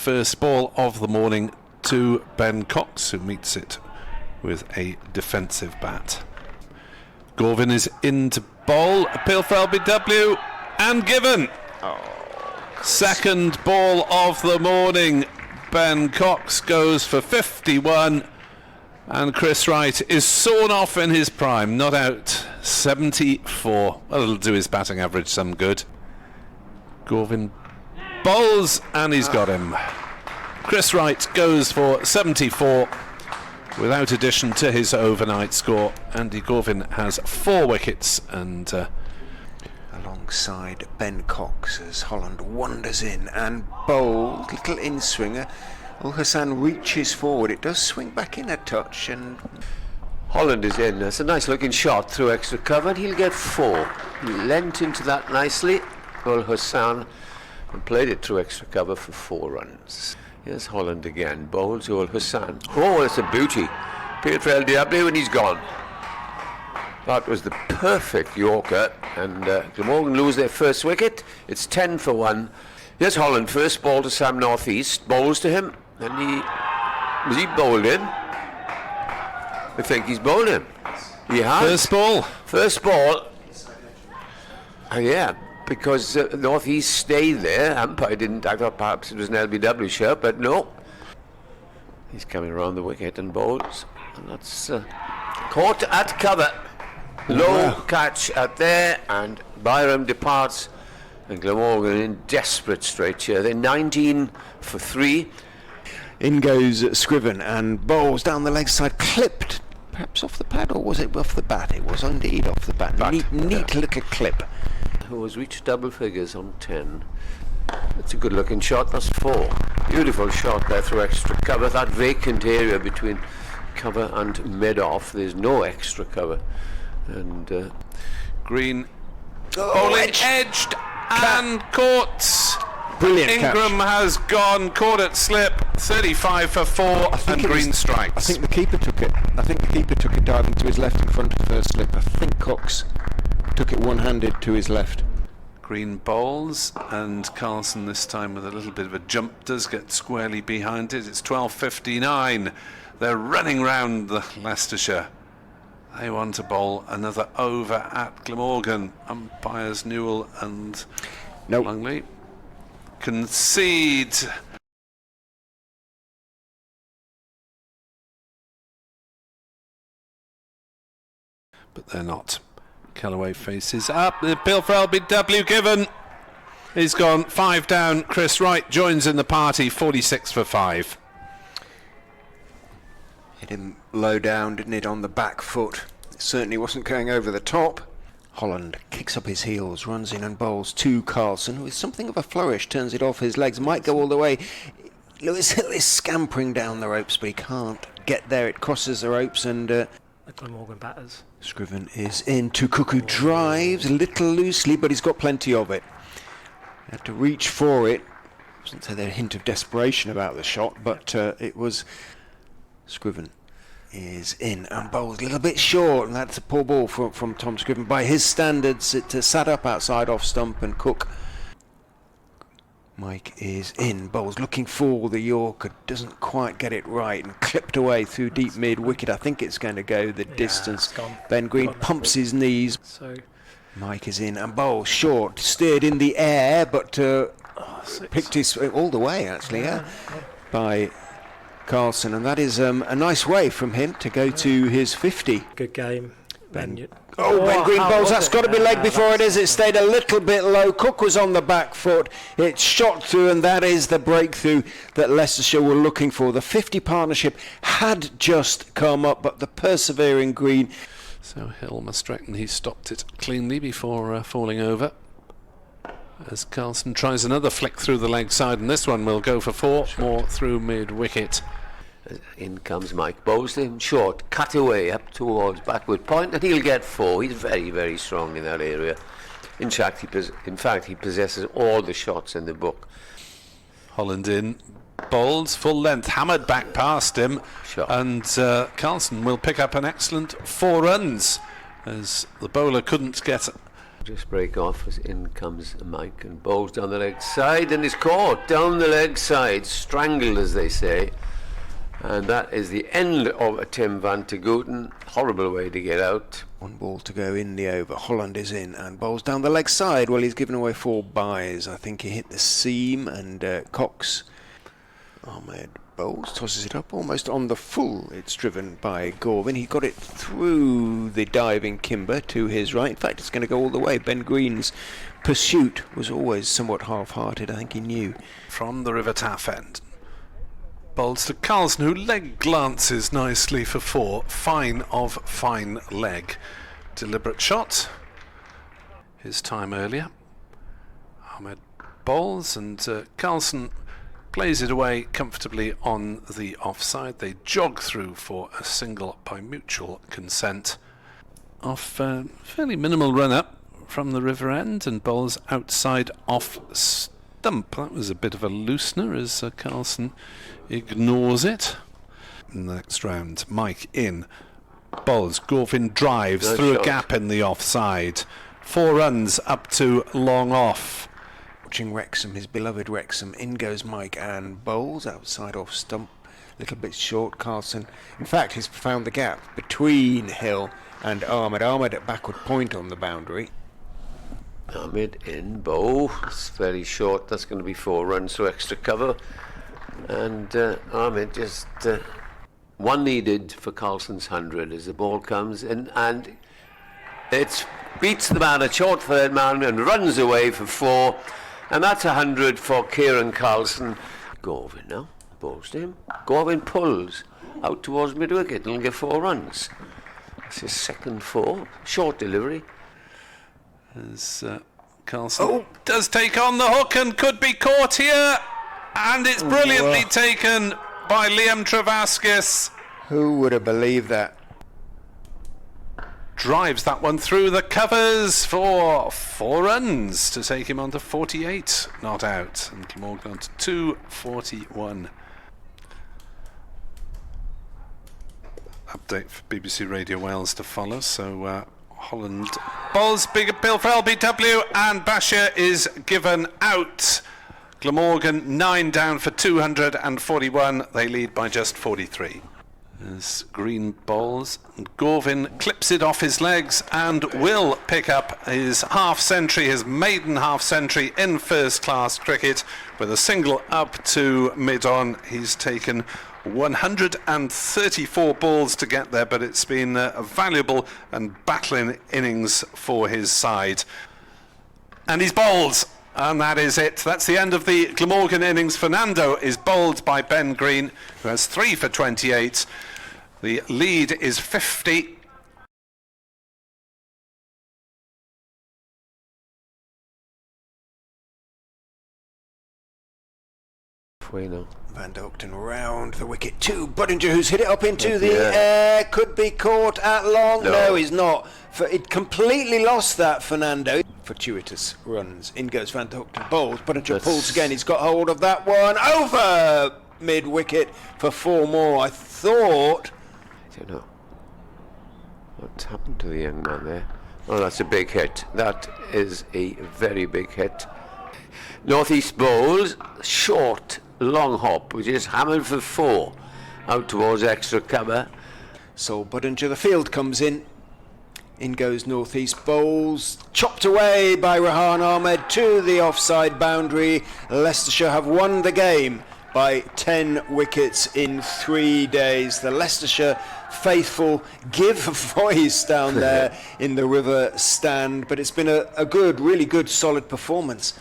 first ball of the morning to Ben Cox, who meets it with a defensive bat. Gorvin is in to bowl, appeal for LBW, and given. Second ball of the morning. Ben Cox goes for 51, and Chris Wright is sawn off in his prime, not out. 74. Well, it'll do his batting average some good. Gorvin bowls, and he's got him. Chris Wright goes for 74 without addition to his overnight score. Andy Gorvin has 4 wickets, and alongside Ben Cox as Holland wanders in and bowls, little in-swinger. Ul Hassan reaches forward, it does swing back in a touch, and Holland is in. It's a nice looking shot through extra cover, and he'll get 4. He leant into that nicely, Ul Hassan, and played it through extra cover for 4 runs. Here's Holland again, bowls Ul Hassan. Oh, it's a beauty. Appeared for LBW and he's gone. That was the perfect Yorker, and Glamorgan lose their first wicket. It's 10 for 1. Here's Holland, first ball to Sam North East, bowls to him, and was he bowled in? I think he's bowled him. He has. First ball. Yeah, because North East stayed there. Umpire didn't. I thought perhaps it was an LBW shot, but no. He's coming around the wicket and bowls, and that's caught at cover. Low catch at there, and Byram departs, and Glamorgan in desperate strait here. They're 19 for 3. in goes Scriven and bowls down the leg side, clipped perhaps off the pad, or was it off the bat? It was indeed off the bat. Neat little clip. Who has reached double figures on 10. That's a good looking shot. That's 4. Beautiful shot there through extra cover. That vacant area between cover and mid-off, there's no extra cover. And Green bowling edged and caught. Brilliant Ingram catch. has gone, caught at slip, 35 for 4, and Green strikes. I think the keeper took it. Diving to his left in front of first slip. I think Cox took it one-handed to his left. Green bowls, and Carlson this time with a little bit of a jump does get squarely behind it. It's 12:59. They're running round the Leicestershire. They want to bowl another over at Glamorgan. Umpires Newell and Longley concede. But they're not. Callaway faces up. The appeal for LBW given. He's gone 5 down. Chris Wright joins in the party, 46 for 5. Hit him low down, didn't it, on the back foot. It certainly wasn't going over the top. Holland kicks up his heels, runs in and bowls to Carlson, who with something of a flourish turns it off his legs, might go all the way. Lewis Hill is scampering down the ropes, but he can't get there. It crosses the ropes, and the Glamorgan batters. Scriven is in to Cook, who drives a little loosely, but he's got plenty of it. Had to reach for it. Wasn't there a hint of desperation about the shot, but it was. Scriven is in and bowls a little bit short, and that's a poor ball from Tom Scriven. By his standards, it sat up outside off stump, and Cook. Mike is in, bowls looking for the Yorker, doesn't quite get it right, and clipped away through deep mid wicket. I think it's going to go the distance. Ben Green pumps his knees. So Mike is in and bowls short, steered in the air, but picked his all the way actually, by Carlson, and that is a nice way from him to go to his 50. good game. Ben Green bowls. That's got to be leg before it is. It stayed a little bit low. Cook was on the back foot. It shot through, and that is the breakthrough that Leicestershire were looking for. The 50 partnership had just come up, but the persevering Green. So Hill must reckon he stopped it cleanly before falling over. As Carlson tries another flick through the leg side, and this one will go for 4 more through mid wicket. in comes Mike, bowls him short, cut away up towards backward point, and he'll get 4. He's very, very strong in that area. In fact, he possesses all the shots in the book. Holland in, bowls full length, hammered back past him, and Carlson will pick up an excellent 4 runs, as the bowler couldn't get Just break off as in comes Mike and bowls down the leg side and is caught down the leg side, strangled as they say. And that is the end of Tim van te Gouten. Horrible way to get out. One ball to go in the over. Holland is in and bowls down the leg side. Well, he's given away 4 byes. I think he hit the seam, and Cox, Ahmed bowls, tosses it up almost on the full. It's driven by Gorvin. He got it through the diving Kimber to his right. In fact, it's going to go all the way. Ben Green's pursuit was always somewhat half-hearted. I think he knew. From the River Taff end. Bowls to Carlson, who leg glances nicely for 4. Fine of fine leg. Deliberate shot. His time earlier. Ahmed bowls, and Carlson plays it away comfortably on the offside. They jog through for a single by mutual consent. Off fairly minimal run-up from the river end, and bowls outside off stump. That was a bit of a loosener as Carlson ignores it. In the next round, Mike in. Bowls. Gorvin drives Good through shot. a gap in the offside. 4 runs up to long off. Watching Wrexham, his beloved Wrexham. In goes Mike and bowls outside off stump. A little bit short. Carlson, in fact, he's found the gap between Hill and Ahmed. Ahmed at backward point on the boundary. Ahmed in bow. It's very short. That's going to be 4 runs, so extra cover. And Ahmed just 1 needed for Carlson's 100 as the ball comes in, and it beats the man, a short third man, and runs away for 4. And that's 100 for Kieran Carlson. Gorvin now bowls to him. Gorvin pulls out towards mid-wicket and will get 4 runs. That's his second 4. Short delivery. As Carlson does take on the hook and could be caught here, and it's brilliantly taken by Liam Travaskis. Who would have believed that? Drives that one through the covers for 4 runs to take him on to 48, not out, and Glamorgan on to 241. Update for BBC Radio Wales to follow. So Holland bowls, big appeal for LBW, and Bashir is given out. Glamorgan 9 down for 241. They lead by just 43. As Green bowls, and Gorvin clips it off his legs and will pick up his half-century, his maiden half-century in first-class cricket with a single up to mid-on. He's taken 134 balls to get there, but it's been a valuable and battling innings for his side. And he's bowled, and that is it. That's the end of the Glamorgan innings. Fernando is bowled by Ben Green, who has 3 for 28. The lead is 50. Van Docton round the wicket to Budinger, who's hit it up into the air. Could be caught at long. No, he's not. It completely lost that, Fernando. Fortuitous runs. In goes Van Docton, bowls. Budinger pulls again. He's got hold of that one. Over mid-wicket for 4 more. I thought... I don't know what's happened to the young man there. Oh, that's a big hit. That is a very big hit. Northeast bowls, short, long hop, which is hammered for 4 out towards extra cover. So Budinger, the field comes in. In goes Northeast bowls, chopped away by Rehan Ahmed to the offside boundary. Leicestershire have won the game by 10 wickets in 3 days. The Leicestershire faithful give a voice down there in the River Stand, but it's been a good, really good, solid performance.